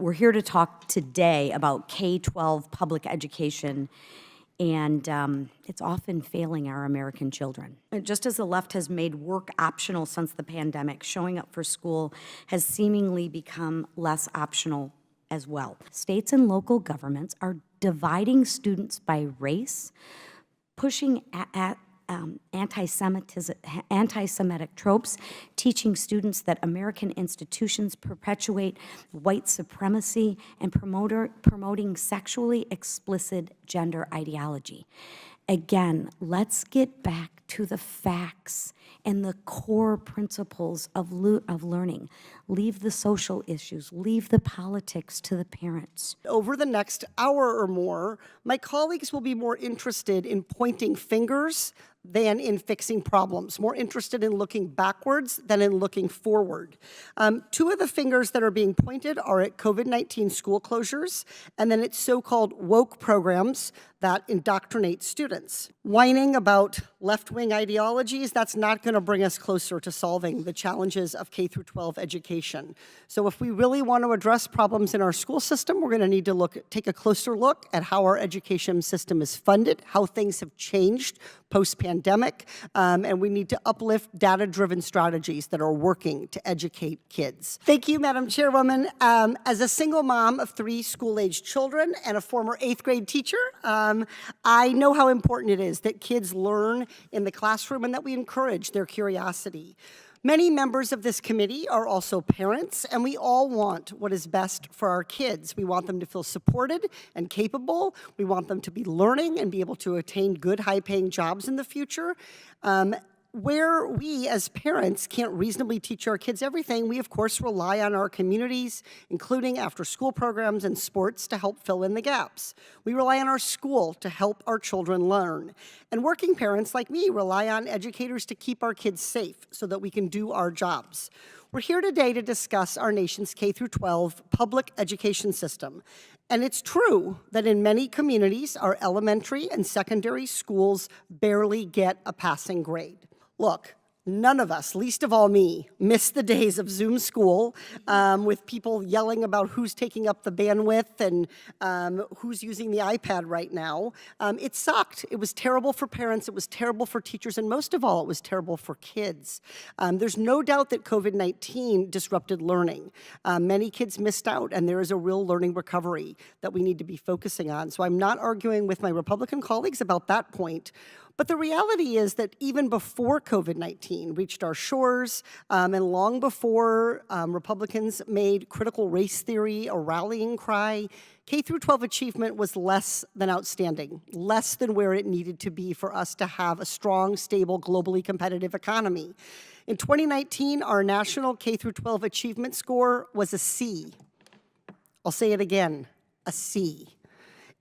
We're here to talk today about K-12 public education, and it's often failing our American children. And just as the left has made work optional since the pandemic, showing up for school has seemingly become less optional as well. States and local governments are dividing students by race, pushing anti-Semitic tropes, teaching students that American institutions perpetuate white supremacy, and promoting sexually explicit gender ideology. Again, let's get back to the facts and the core principles of learning. Leave the social issues, leave the politics to the parents. Over the next hour or more, my colleagues will be more interested in pointing fingers than in fixing problems, more interested in looking backwards than in looking forward. Two of the fingers that are being pointed are at COVID-19 school closures, and then it's so-called woke programs that indoctrinate students. Whining about left-wing ideologies, that's not going to bring us closer to solving the challenges of K-12 education. So if we really want to address problems in our school system, we're going to need to take a closer look at how our education system is funded, how things have changed post-pandemic, and we need to uplift data-driven strategies that are working to educate kids. Thank you, Madam Chairwoman. As a single mom of 3 school-aged children and a former 8th grade teacher, I know how important it is that kids learn in the classroom and that we encourage their curiosity. Many members of this committee are also parents, and we all want what is best for our kids. We want them to feel supported and capable. We want them to be learning and be able to attain good, high-paying jobs in the future. Where we as parents can't reasonably teach our kids everything, we of course rely on our communities, including after-school programs and sports, to help fill in the gaps. We rely on our school to help our children learn. And working parents like me rely on educators to keep our kids safe so that we can do our jobs. We're here today to discuss our nation's K-12 public education system. And it's true that in many communities, our elementary and secondary schools barely get a passing grade. Look, none of us, least of all me, miss the days of Zoom school with people yelling about who's taking up the bandwidth and who's using the iPad right now. It sucked. It was terrible for parents. It was terrible for teachers. And most of all, it was terrible for kids. There's no doubt that COVID-19 disrupted learning. Many kids missed out, and there is a real learning recovery that we need to be focusing on. So I'm not arguing with my Republican colleagues about that point. But the reality is that even before COVID-19 reached our shores, and long before Republicans made critical race theory a rallying cry, K-12 achievement was less than outstanding, less than where it needed to be for us to have a strong, stable, globally competitive economy. In 2019, our national K-12 achievement score was a C. I'll say it again, a C.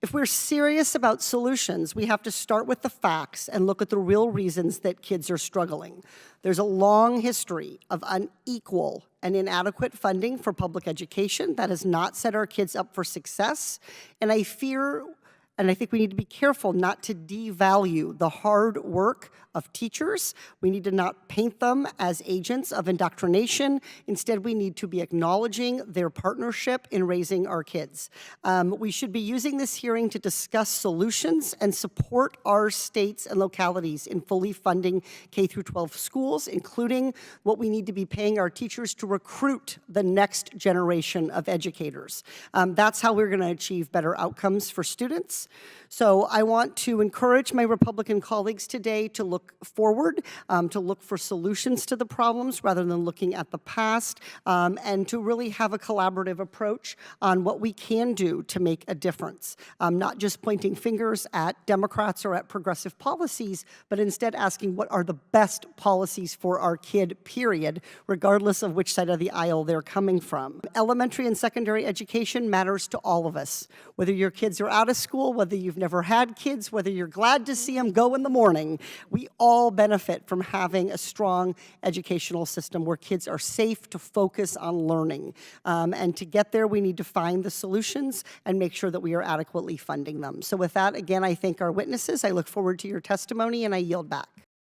If we're serious about solutions, we have to start with the facts and look at the real reasons that kids are struggling. There's a long history of unequal and inadequate funding for public education that has not set our kids up for success, and I think we need to be careful not to devalue the hard work of teachers. We need to not paint them as agents of indoctrination. Instead, we need to be acknowledging their partnership in raising our kids. We should be using this hearing to discuss solutions and support our states and localities in fully funding K-12 schools, including what we need to be paying our teachers to recruit the next generation of educators. That's how we're going to achieve better outcomes for students. So I want to encourage my Republican colleagues today to look forward, to look for solutions to the problems rather than looking at the past, and to really have a collaborative approach on what we can do to make a difference. Not just pointing fingers at Democrats or at progressive policies, but instead asking what are the best policies for our kid, period, regardless of which side of the aisle they're coming from. Elementary and secondary education matters to all of us. Whether your kids are out of school, whether you've never had kids, whether you're glad to see them go in the morning, we all benefit from having a strong educational system where kids are safe to focus on learning. And to get there, we need to find the solutions and make sure that we are adequately funding them. So with that, again, I thank our witnesses. I look forward to your testimony, and I yield back.